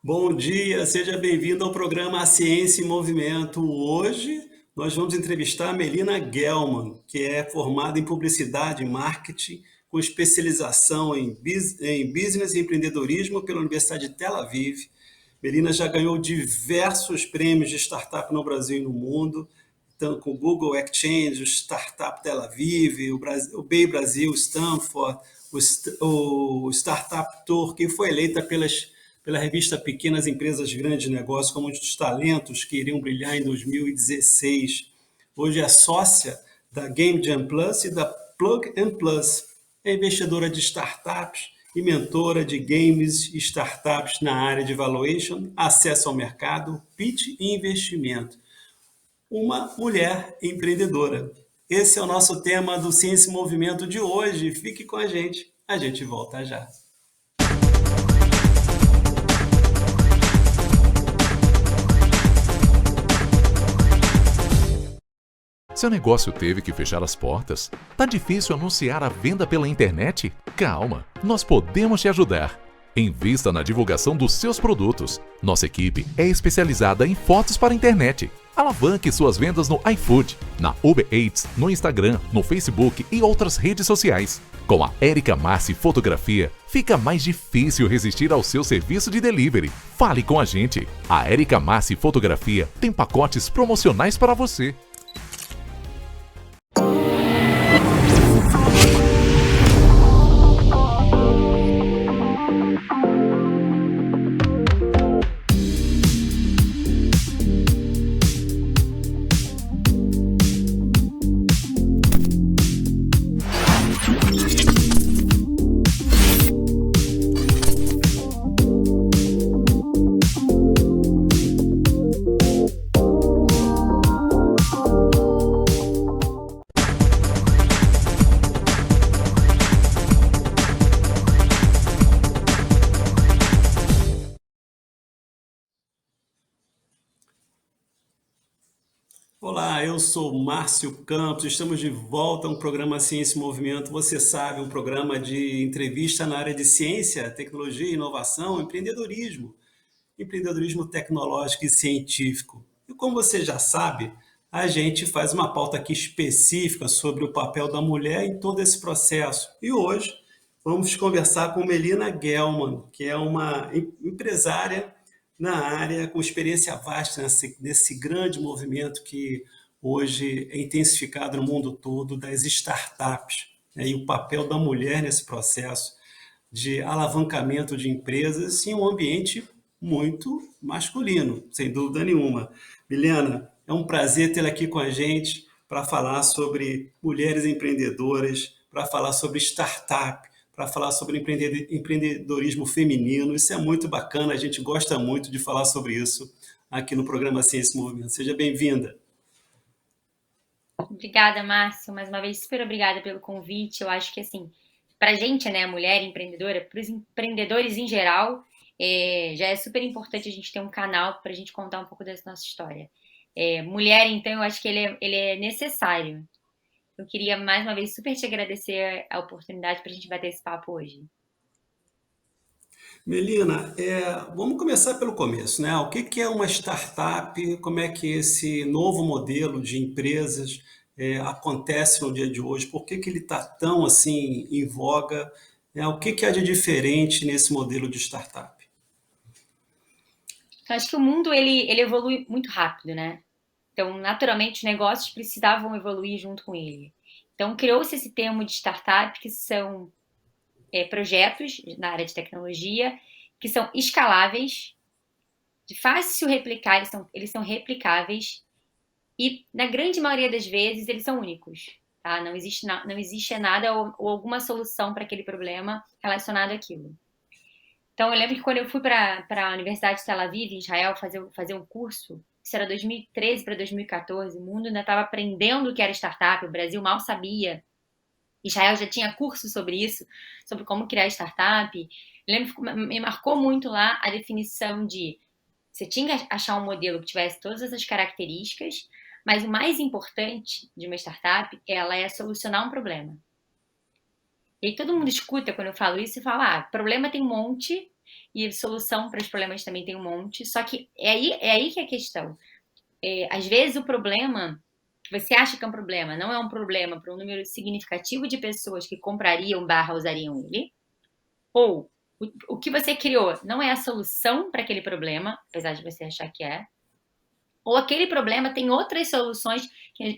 Bom dia, seja bem-vindo ao programa A Ciência em Movimento. Hoje nós vamos entrevistar a Melina Gelman, que é formada em Publicidade e Marketing, com especialização em Business e Empreendedorismo pela Universidade de Tel Aviv. Melina já ganhou diversos prêmios de startup no Brasil e no mundo, tanto com o Google Exchange, o Startup Tel Aviv, o Bay Brasil, Stanford, o Startup Tour, que foi eleita pela revista Pequenas Empresas Grandes Negócios como um dos talentos que iriam brilhar em 2016. Hoje é sócia da Game Jam Plus e da Plug and Plus. É investidora de startups e mentora de games e startups na área de valuation, acesso ao mercado, pitch e investimento. Uma mulher empreendedora. Esse é o nosso tema do Ciência e Movimento de hoje. Fique com a gente volta já. Seu negócio teve que fechar as portas? Tá difícil anunciar a venda pela internet? Calma, nós podemos te ajudar. Invista na divulgação dos seus produtos. Nossa equipe é especializada em fotos para a internet. Alavanque suas vendas no iFood, na Uber Eats, no Instagram, no Facebook e outras redes sociais. Com a Érica Massi Fotografia, fica mais difícil resistir ao seu serviço de delivery. Fale com a gente. A Érica Massi Fotografia tem pacotes promocionais para você. Olá, eu sou Márcio Campos, estamos de volta a um programa Ciência e Movimento. Você sabe, um programa de entrevista na área de ciência, tecnologia, inovação, empreendedorismo tecnológico e científico. E como você já sabe, a gente faz uma pauta aqui específica sobre o papel da mulher em todo esse processo. E hoje vamos conversar com Melina Gelman, que é uma empresária na área, com experiência vasta nesse grande movimento que hoje é intensificado no mundo todo das startups, né, e o papel da mulher nesse processo de alavancamento de empresas em um ambiente muito masculino, sem dúvida nenhuma. Milena, é um prazer tê-la aqui com a gente para falar sobre mulheres empreendedoras, para falar sobre startup, para falar sobre empreendedorismo feminino. Isso é muito bacana, a gente gosta muito de falar sobre isso aqui no programa Ciência e Movimento. Seja bem-vinda. Obrigada, Márcio. Mais uma vez, super obrigada pelo convite. Eu acho que, assim, para a gente, né, mulher empreendedora, para os empreendedores em geral, já é super importante a gente ter um canal para a gente contar um pouco dessa nossa história. Mulher, então, eu acho que ele é necessário. Eu queria, mais uma vez, super te agradecer a oportunidade para a gente bater esse papo hoje. Melina, vamos começar pelo começo, né? O que é uma startup? Como é que esse novo modelo de empresas acontece no dia de hoje? Por que ele está tão assim em voga? Né? O que há de diferente nesse modelo de startup? Então, acho que o mundo, ele evolui muito rápido, né? Então, naturalmente, os negócios precisavam evoluir junto com ele. Então, criou-se esse termo de startup, que são projetos na área de tecnologia que são escaláveis, de fácil replicar, eles são replicáveis e, na grande maioria das vezes, eles são únicos. Tá? Não existe nada ou alguma solução para aquele problema relacionado àquilo. Então, eu lembro que quando eu fui para a Universidade de Tel Aviv, em Israel, fazer um curso, isso era 2013 para 2014, o mundo ainda estava aprendendo o que era startup, o Brasil mal sabia. Israel já tinha curso sobre isso, sobre como criar startup. Eu lembro que me marcou muito lá a definição de você tinha que achar um modelo que tivesse todas essas características, mas o mais importante de uma startup, ela é solucionar um problema. E aí todo mundo escuta quando eu falo isso e fala, problema tem um monte, e solução para os problemas também tem um monte. Só que é aí que é a questão. Às vezes o problema que você acha que é um problema não é um problema para um número significativo de pessoas que comprariam / usariam ele, ou o que você criou não é a solução para aquele problema, apesar de você achar que é, ou aquele problema tem outras soluções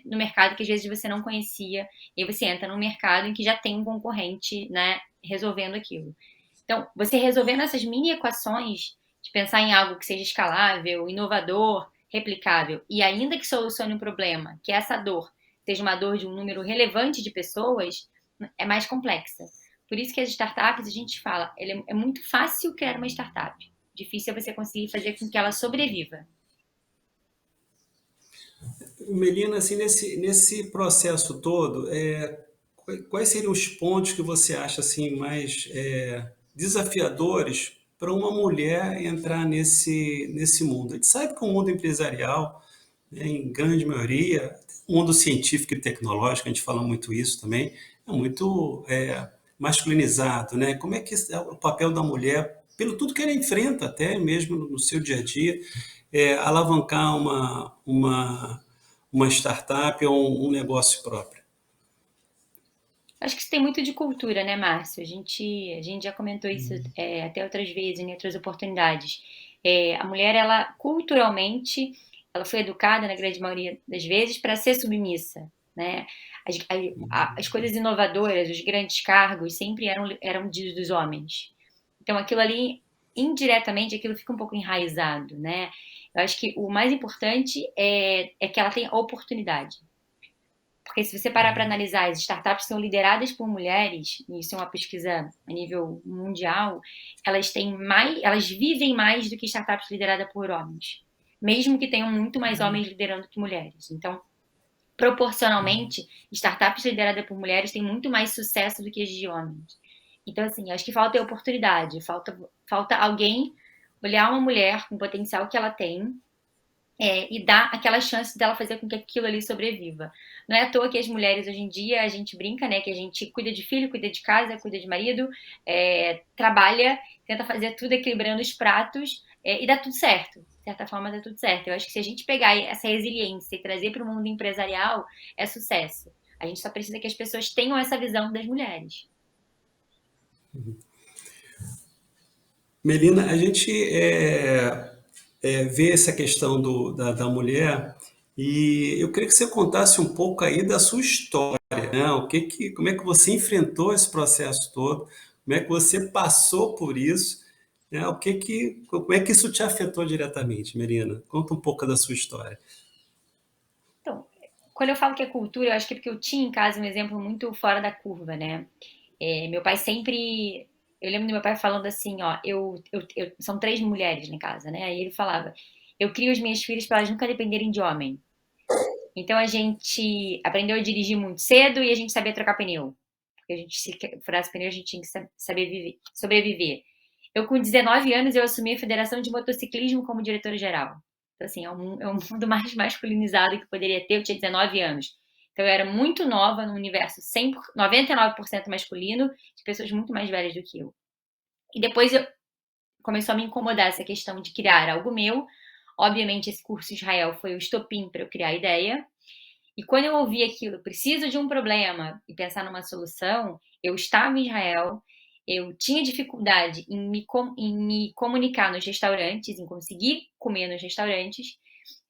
no mercado que às vezes você não conhecia, e aí você entra num mercado em que já tem um concorrente, né, resolvendo aquilo. Então, você resolvendo essas mini equações, de pensar em algo que seja escalável, inovador, replicável, e ainda que solucione um problema, que essa dor seja uma dor de um número relevante de pessoas, é mais complexa. Por isso que as startups, a gente fala, é muito fácil criar uma startup. Difícil é você conseguir fazer com que ela sobreviva. Melina, assim, nesse processo todo, quais seriam os pontos que você acha assim mais desafiadores para uma mulher entrar nesse mundo? A gente sabe que o mundo empresarial, né, em grande maioria, o mundo científico e tecnológico, a gente fala muito isso também, é muito masculinizado, né? Como é que é o papel da mulher, pelo tudo que ela enfrenta, até mesmo no seu dia a dia, alavancar uma startup ou um negócio próprio? Acho que isso tem muito de cultura, né, Márcio? A gente já comentou isso até outras vezes, em outras oportunidades. A mulher, ela culturalmente, ela foi educada, na grande maioria das vezes, para ser submissa, né? As coisas inovadoras, os grandes cargos, sempre eram dos homens. Então, aquilo ali, indiretamente, aquilo fica um pouco enraizado, né? Eu acho que o mais importante é que ela tenha oportunidade. Porque se você parar para analisar, as startups são lideradas por mulheres, e isso é uma pesquisa a nível mundial, elas vivem mais do que startups lideradas por homens. Mesmo que tenham muito mais homens liderando que mulheres. Então, proporcionalmente, startups lideradas por mulheres têm muito mais sucesso do que as de homens. Então, assim, acho que falta oportunidade, falta alguém olhar uma mulher com o potencial que ela tem e dar aquela chance dela fazer com que aquilo ali sobreviva. Não é à toa que as mulheres hoje em dia, a gente brinca, né, que a gente cuida de filho, cuida de casa, cuida de marido, trabalha, tenta fazer tudo equilibrando os pratos e dá tudo certo. De certa forma, dá tudo certo. Eu acho que se a gente pegar essa resiliência e trazer para o mundo empresarial, é sucesso. A gente só precisa que as pessoas tenham essa visão das mulheres. Melina, a gente vê essa questão da mulher e eu queria que você contasse um pouco aí da sua história, né? Como é que você enfrentou esse processo todo? Como é que você passou por isso? Né? Como é que isso te afetou diretamente, Melina? Conta um pouco da sua história. Então, quando eu falo que é cultura, eu acho que é porque eu tinha em casa um exemplo muito fora da curva, né? Meu pai sempre. Eu lembro do meu pai falando assim, ó, são 3 mulheres em casa, né? Aí ele falava, eu crio as minhas filhas para elas nunca dependerem de homem. Então a gente aprendeu a dirigir muito cedo e a gente sabia trocar pneu. Porque a gente, se furasse pneu, a gente tinha que saber sobreviver. Eu, com 19 anos, eu assumi a Federação de Motociclismo como diretora-geral. Então, assim, é um mundo mais masculinizado que poderia ter. Eu tinha 19 anos. Então, eu era muito nova num universo 99% masculino, de pessoas muito mais velhas do que eu. E depois começou a me incomodar essa questão de criar algo meu. Obviamente, esse curso em Israel foi o estopim para eu criar a ideia. E quando eu ouvi aquilo, preciso de um problema e pensar numa solução, eu estava em Israel, eu tinha dificuldade em me comunicar nos restaurantes, em conseguir comer nos restaurantes,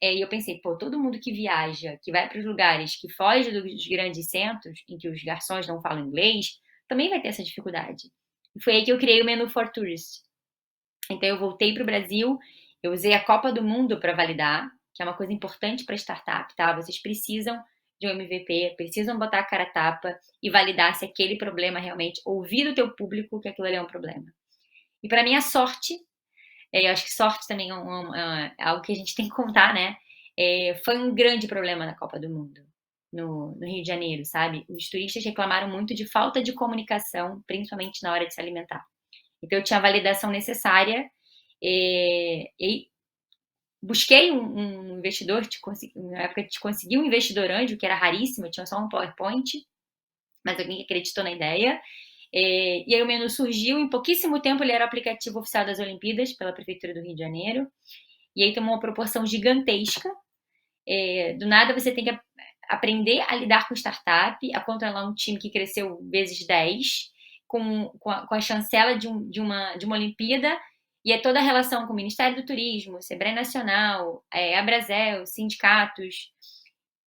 e eu pensei, pô, todo mundo que viaja, que vai para os lugares, que foge dos grandes centros, em que os garçons não falam inglês, também vai ter essa dificuldade. E foi aí que eu criei o Menu for Tourists. Então eu voltei para o Brasil, eu usei a Copa do Mundo para validar, que é uma coisa importante para startup, tá? Vocês precisam de um MVP, precisam botar a cara a tapa e validar se aquele problema realmente, ouvir do teu público que aquilo ali é um problema. E para minha sorte, eu acho que sorte também é algo que a gente tem que contar, né? Foi um grande problema na Copa do Mundo, no Rio de Janeiro, sabe? Os turistas reclamaram muito de falta de comunicação, principalmente na hora de se alimentar. Então, eu tinha a validação necessária e busquei um investidor, na época consegui um investidor anjo, que era raríssimo, eu tinha só um PowerPoint, mas alguém que acreditou na ideia. E aí o menu surgiu, em pouquíssimo tempo ele era o aplicativo oficial das Olimpíadas pela Prefeitura do Rio de Janeiro, e aí tomou uma proporção gigantesca. Do nada você tem que aprender a lidar com startup, a controlar um time que cresceu vezes 10, com a chancela de uma Olimpíada, e é toda a relação com o Ministério do Turismo, Sebrae Nacional, Abrazel, sindicatos,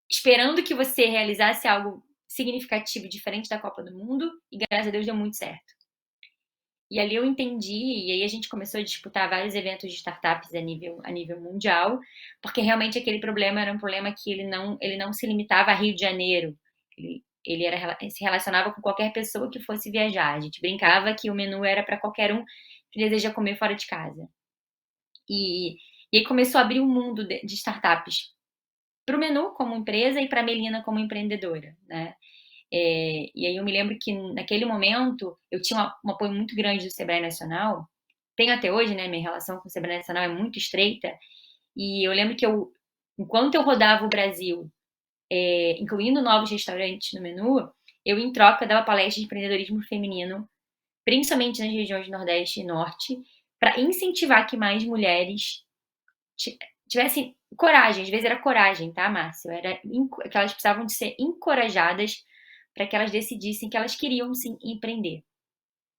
esperando que você realizasse algo significativo, diferente da Copa do Mundo, e graças a Deus deu muito certo. E ali eu entendi, e aí a gente começou a disputar vários eventos de startups a nível mundial, porque realmente aquele problema era um problema que ele não se limitava a Rio de Janeiro. Ele se relacionava com qualquer pessoa que fosse viajar. A gente brincava que o menu era para qualquer um que deseja comer fora de casa. E aí começou a abrir um mundo de startups para o menu como empresa e para a Melina como empreendedora, né? E aí eu me lembro que naquele momento eu tinha um apoio muito grande do Sebrae Nacional, tenho até hoje, né? Minha relação com o Sebrae Nacional é muito estreita, e eu lembro que enquanto eu rodava o Brasil, incluindo novos restaurantes no menu, eu em troca dava palestras de empreendedorismo feminino, principalmente nas regiões Nordeste e Norte, para incentivar que mais mulheres tivessem coragem. Às vezes era coragem, tá, Márcio? Era que elas precisavam de ser encorajadas para que elas decidissem que elas queriam sim empreender.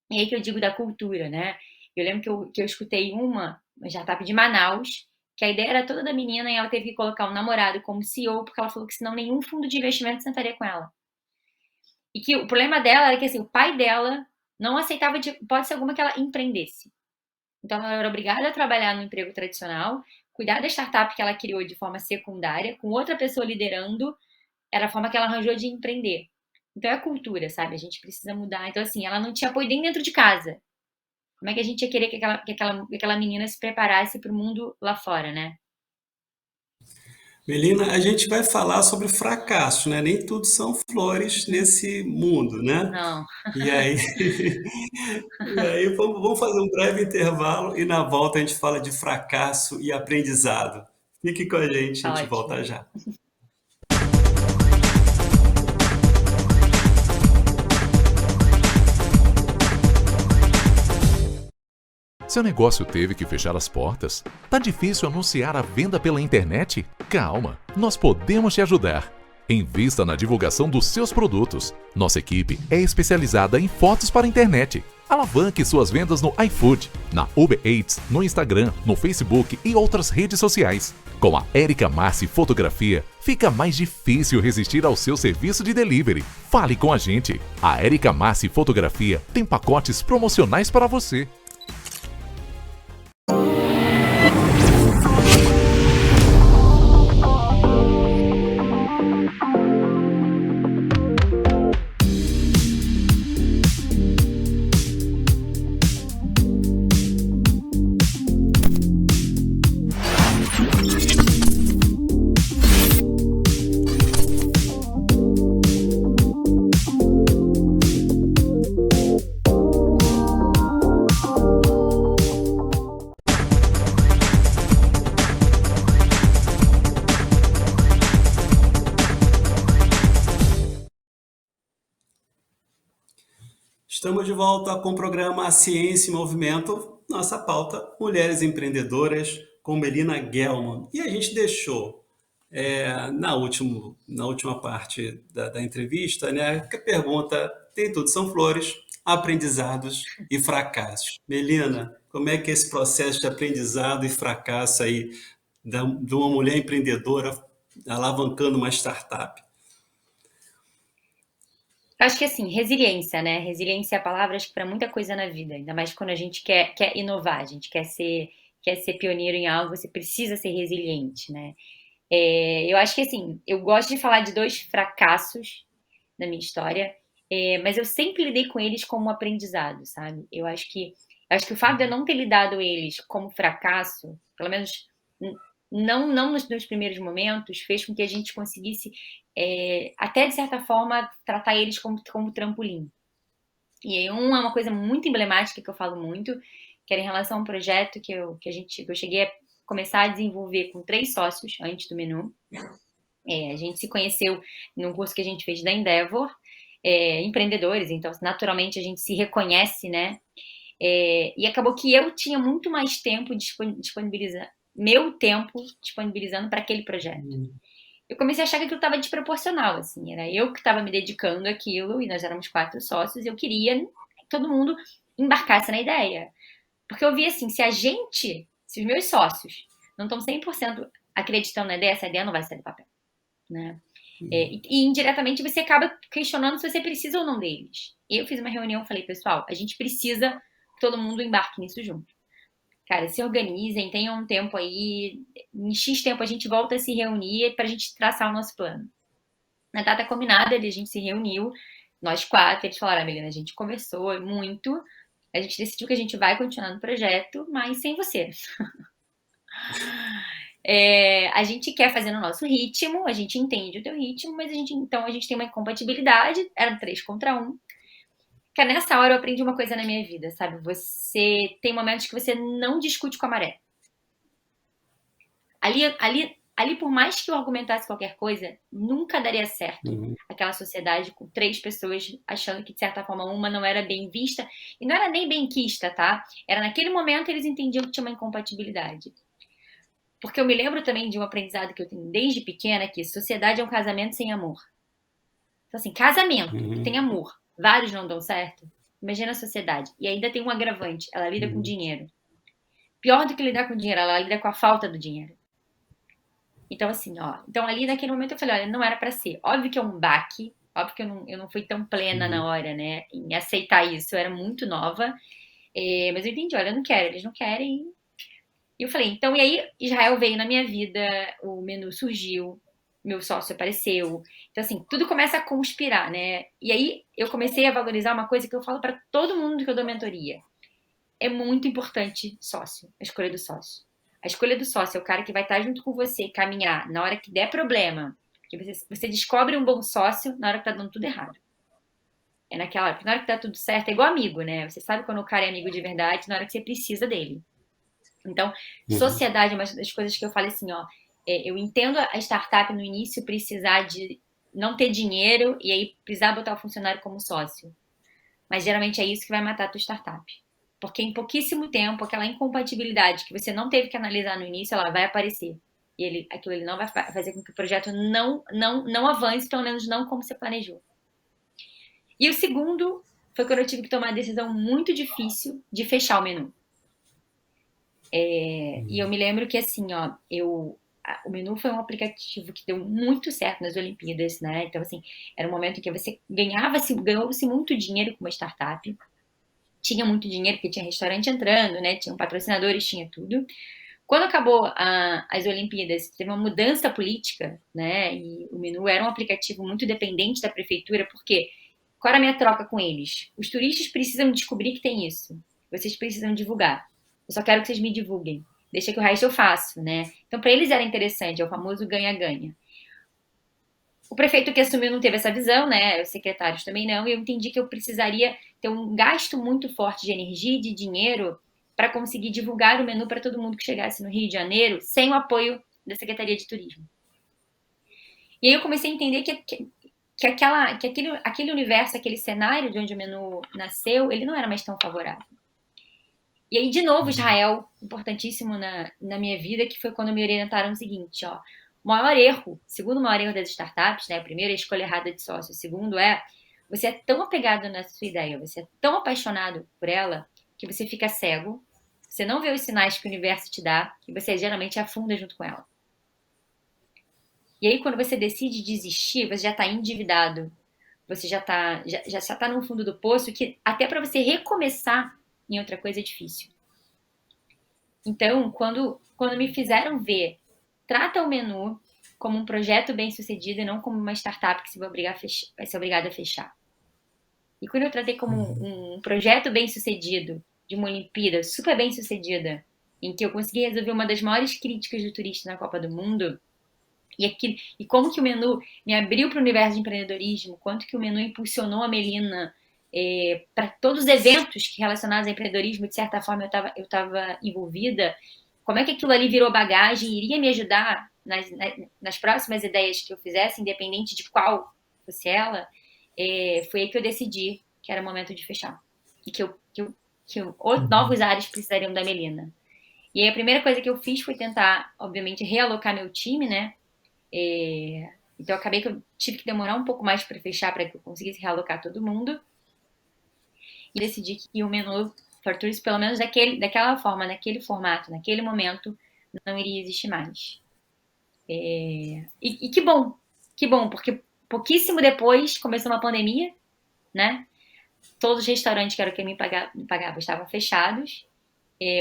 E aí que eu digo da cultura, né? Eu lembro que eu escutei uma startup de Manaus, que a ideia era toda da menina e ela teve que colocar um namorado como CEO, porque ela falou que senão nenhum fundo de investimento sentaria com ela. E que o problema dela era que assim, o pai dela não aceitava de hipótese alguma que ela empreendesse. Então ela era obrigada a trabalhar no emprego tradicional, cuidar da startup que ela criou de forma secundária, com outra pessoa liderando, era a forma que ela arranjou de empreender. Então é a cultura, sabe? A gente precisa mudar. Então, assim, ela não tinha apoio nem dentro de casa. Como é que a gente ia querer que aquela menina se preparasse para o mundo lá fora, né? Melina, a gente vai falar sobre fracasso, né? Nem tudo são flores nesse mundo, né? Não, E aí, e aí vamos fazer um breve intervalo e na volta a gente fala de fracasso e aprendizado. Fique com a gente volta ótimo. já. Seu negócio teve que fechar as portas? Tá difícil anunciar a venda pela internet? Calma, nós podemos te ajudar. Invista na divulgação dos seus produtos. Nossa equipe é especializada em fotos para a internet. Alavanque suas vendas no iFood, na Uber Eats, no Instagram, no Facebook e outras redes sociais. Com a Érica Massi Fotografia, fica mais difícil resistir ao seu serviço de delivery. Fale com a gente. A Érica Massi Fotografia tem pacotes promocionais para você. Estamos de volta com o programa Ciência e Movimento, nossa pauta Mulheres Empreendedoras com Melina Gelman. E a gente deixou na última parte da entrevista, né, que a pergunta tem tudo, são flores, aprendizados e fracassos. Melina, como é que é esse processo de aprendizado e fracasso aí de uma mulher empreendedora alavancando uma startup? Acho que assim, resiliência, né? Resiliência é a palavra, acho que para muita coisa na vida, ainda mais quando a gente quer inovar, a gente quer ser pioneiro em algo, você precisa ser resiliente, né? Eu acho que assim, eu gosto de falar de dois fracassos na minha história, mas eu sempre lidei com eles como aprendizado, sabe? Eu acho que o fato de eu não ter lidado eles como fracasso, pelo menos não nos primeiros momentos, fez com que a gente conseguisse, até de certa forma, tratar eles como trampolim. E aí, é uma coisa muito emblemática que eu falo muito, que era em relação a um projeto que eu cheguei a começar a desenvolver com 3 sócios antes do menu. A gente se conheceu num curso que a gente fez da Endeavor, empreendedores, então naturalmente a gente se reconhece, né? E acabou que eu tinha muito mais tempo meu tempo disponibilizando para aquele projeto. Eu comecei a achar que aquilo estava desproporcional, assim, era eu que estava me dedicando àquilo, e nós éramos 4 sócios, e eu queria que todo mundo embarcasse na ideia. Porque eu vi assim, se os meus sócios não estão 100% acreditando na ideia, essa ideia não vai sair do papel, né? E indiretamente você acaba questionando se você precisa ou não deles. E eu fiz uma reunião, falei, pessoal, a gente precisa que todo mundo embarque nisso junto. Cara, se organizem, tenham um tempo aí, em X tempo a gente volta a se reunir pra gente traçar o nosso plano. Na data combinada, a gente se reuniu, nós 4, eles falaram, Melina, a gente conversou muito, a gente decidiu que a gente vai continuar no projeto, mas sem você. A gente quer fazer no nosso ritmo, a gente entende o teu ritmo, mas então a gente tem uma incompatibilidade, eram 3 contra 1. Cara, nessa hora eu aprendi uma coisa na minha vida, sabe? Você tem momentos que você não discute com a maré. Ali, por mais que eu argumentasse qualquer coisa, nunca daria certo aquela sociedade com 3 pessoas achando que, de certa forma, uma não era bem vista. E não era nem bem quista, tá? Era naquele momento eles entendiam que tinha uma incompatibilidade. Porque eu me lembro também de um aprendizado que eu tenho desde pequena, que sociedade é um casamento sem amor. Então, assim, casamento que tem amor, vários não dão certo. Imagina a sociedade. E ainda tem um agravante, ela lida com dinheiro. Pior do que lidar com dinheiro, ela lida com a falta do dinheiro. Então, assim, então ali naquele momento eu falei, olha, não era pra ser. Óbvio que é um baque, óbvio que eu não fui tão plena na hora, né, em aceitar isso. Eu era muito nova, mas eu entendi, olha, eu não quero, eles não querem. E eu falei, então, e aí Israel veio na minha vida, o menu surgiu, meu sócio apareceu. Então, assim, tudo começa a conspirar, né? E aí eu comecei a valorizar uma coisa que eu falo pra todo mundo que eu dou mentoria. É muito importante sócio, a escolha do sócio. A escolha do sócio é o cara que vai estar junto com você, caminhar na hora que der problema. Que você descobre um bom sócio na hora que tá dando tudo errado. É naquela hora, porque na hora que tá tudo certo, é igual amigo, né? Você sabe quando o cara é amigo de verdade, na hora que você precisa dele. Então, sociedade é uma das coisas que eu falei assim, eu entendo a startup no início precisar de não ter dinheiro e aí precisar botar o funcionário como sócio. Mas geralmente é isso que vai matar a tua startup. Porque em pouquíssimo tempo, aquela incompatibilidade que você não teve que analisar no início, ela vai aparecer. E aquilo ele não vai fazer com que o projeto não avance, pelo menos não como você planejou. E o segundo foi quando eu tive que tomar uma decisão muito difícil de fechar o menu. E eu me lembro que assim, o Menu foi um aplicativo que deu muito certo nas Olimpíadas, né? Então, assim, era um momento em que você ganhou-se muito dinheiro com uma startup. Tinha muito dinheiro, porque tinha restaurante entrando, né? Tinham patrocinadores, tinha tudo. Quando acabou as Olimpíadas, teve uma mudança política, né? E o Menu era um aplicativo muito dependente da prefeitura, porque qual era a minha troca com eles? Os turistas precisam descobrir que tem isso. Vocês precisam divulgar. Eu só quero que vocês me divulguem. Deixa que o resto eu faço, né? Então, para eles era interessante, é o famoso ganha-ganha. O prefeito que assumiu não teve essa visão, né? Os secretários também não. E eu entendi que eu precisaria ter um gasto muito forte de energia e de dinheiro para conseguir divulgar o menu para todo mundo que chegasse no Rio de Janeiro sem o apoio da Secretaria de Turismo. E aí eu comecei a entender que aquele universo, aquele cenário de onde o menu nasceu, ele não era mais tão favorável. E aí, de novo, Israel, importantíssimo na minha vida, que foi quando me orientaram o seguinte, o segundo maior erro das startups, né? Primeiro, a escolha errada de sócio. O segundo você é tão apegado na sua ideia, você é tão apaixonado por ela, que você fica cego, você não vê os sinais que o universo te dá, e você geralmente afunda junto com ela. E aí, quando você decide desistir, você já está endividado, você já está no fundo do poço, que até para você recomeçar em outra coisa é difícil. Então, quando me fizeram ver, trata o menu como um projeto bem sucedido e não como uma startup que vai ser obrigada a fechar. E quando eu tratei como um projeto bem sucedido, de uma Olimpíada super bem sucedida, em que eu consegui resolver uma das maiores críticas do turista na Copa do Mundo, e como que o menu me abriu para o universo de empreendedorismo, quanto que o menu impulsionou a Melina para todos os eventos relacionados ao empreendedorismo, de certa forma eu estava envolvida, como é que aquilo ali virou bagagem e iria me ajudar nas próximas ideias que eu fizesse, independente de qual fosse ela, foi aí que eu decidi que era o momento de fechar. E que novos ares precisariam da Melina. E aí a primeira coisa que eu fiz foi tentar, obviamente, realocar meu time, né? Então acabei que eu tive que demorar um pouco mais para fechar, para que eu conseguisse realocar todo mundo. E decidi que o menu Fartures, pelo menos daquela forma, naquele formato, naquele momento, não iria existir mais. E que bom, porque pouquíssimo depois começou uma pandemia, né? Todos os restaurantes que eram quem me pagava estavam fechados.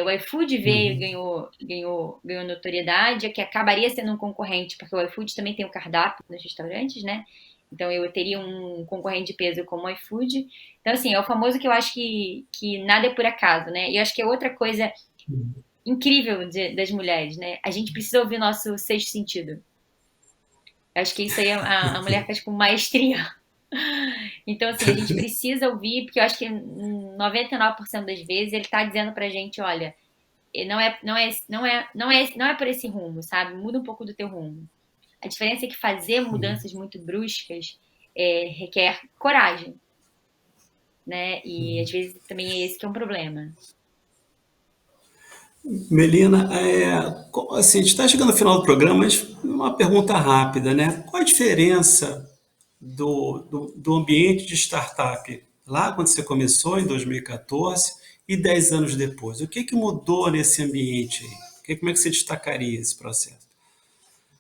O iFood veio e ganhou notoriedade, que acabaria sendo um concorrente, porque o iFood também tem o cardápio nos restaurantes, né? Então eu teria um concorrente de peso como o iFood. Então, assim, é o famoso que eu acho que nada é por acaso, né? E eu acho que é outra coisa incrível das mulheres, né? A gente precisa ouvir nosso sexto sentido. Eu acho que isso aí a mulher faz com maestria. Então, assim, a gente precisa ouvir, porque eu acho que 99% das vezes ele tá dizendo pra gente, olha, não é por esse rumo, sabe? Muda um pouco do teu rumo. A diferença é que fazer mudanças muito bruscas requer coragem, né? E às vezes também é esse que é um problema. Melina, assim, a gente está chegando ao final do programa, mas uma pergunta rápida, né? Qual a diferença do ambiente de startup lá quando você começou, em 2014, e 10 anos depois? O que mudou nesse ambiente aí? Como é que você destacaria esse processo?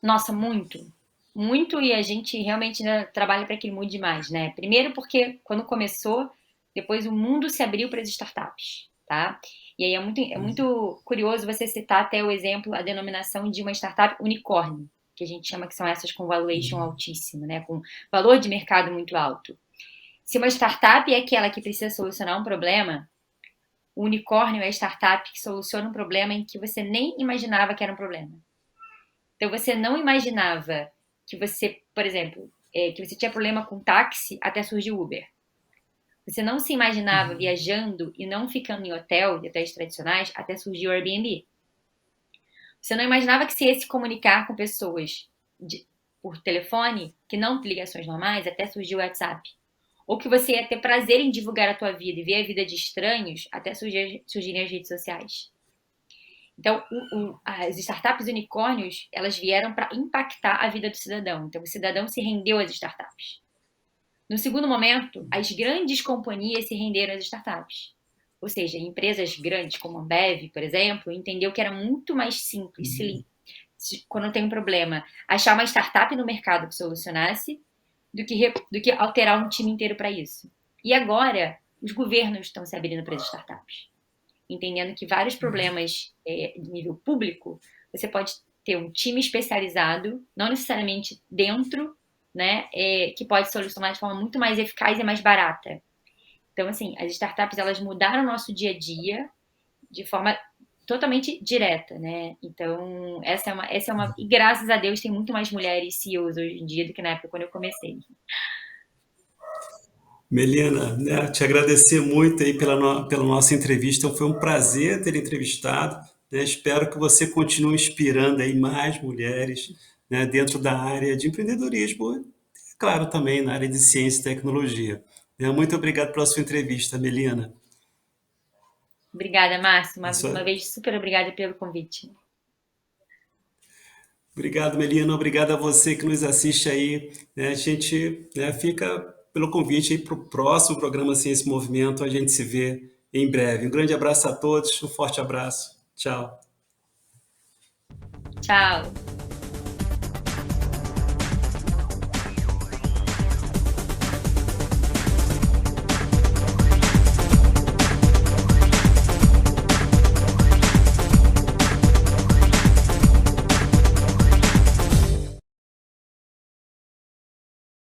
Nossa, muito. Muito, e a gente realmente ainda trabalha para que ele mude mais, né? Primeiro porque quando começou, depois o mundo se abriu para as startups, tá? E aí é muito curioso você citar até o exemplo, a denominação de uma startup unicórnio, que a gente chama que são essas com valuation altíssimo, né? Com valor de mercado muito alto. Se uma startup é aquela que precisa solucionar um problema, o unicórnio é a startup que soluciona um problema em que você nem imaginava que era um problema. Então você não imaginava que você, por exemplo, que você tinha problema com táxi até surgir o Uber. Você não se imaginava viajando e não ficando em hotel, de hotéis tradicionais, até surgir o Airbnb. Você não imaginava que você ia se comunicar com pessoas por telefone, que não ligações normais, até surgir o WhatsApp. Ou que você ia ter prazer em divulgar a tua vida e ver a vida de estranhos até surgirem as redes sociais. Então, as startups unicórnios, elas vieram para impactar a vida do cidadão. Então, o cidadão se rendeu às startups. No segundo momento, as grandes companhias se renderam às startups. Ou seja, empresas grandes como a Ambev, por exemplo, entendeu que era muito mais simples, quando tem um problema, achar uma startup no mercado que solucionasse, do que alterar um time inteiro para isso. E agora, os governos estão se abrindo para as startups, entendendo que vários problemas de nível público, você pode ter um time especializado, não necessariamente dentro, né, que pode solucionar de forma muito mais eficaz e mais barata. Então, assim, as startups, elas mudaram o nosso dia a dia de forma totalmente direta, né? Então, essa é uma... E graças a Deus tem muito mais mulheres CEOs hoje em dia do que na época quando eu comecei. Melina, né, te agradecer muito aí pela nossa entrevista. Foi um prazer ter entrevistado, né? Espero que você continue inspirando aí mais mulheres, né, dentro da área de empreendedorismo e, claro, também na área de ciência e tecnologia. Né? Muito obrigado pela sua entrevista, Melina. Obrigada, Márcio. Uma Isso- vez, super obrigada pelo convite. Obrigado, Melina. Obrigado a você que nos assiste aí. Né? A gente, né, fica pelo convite aí para o próximo programa Ciência e Movimento. A gente se vê em breve. Um grande abraço a todos, um forte abraço. Tchau. Tchau.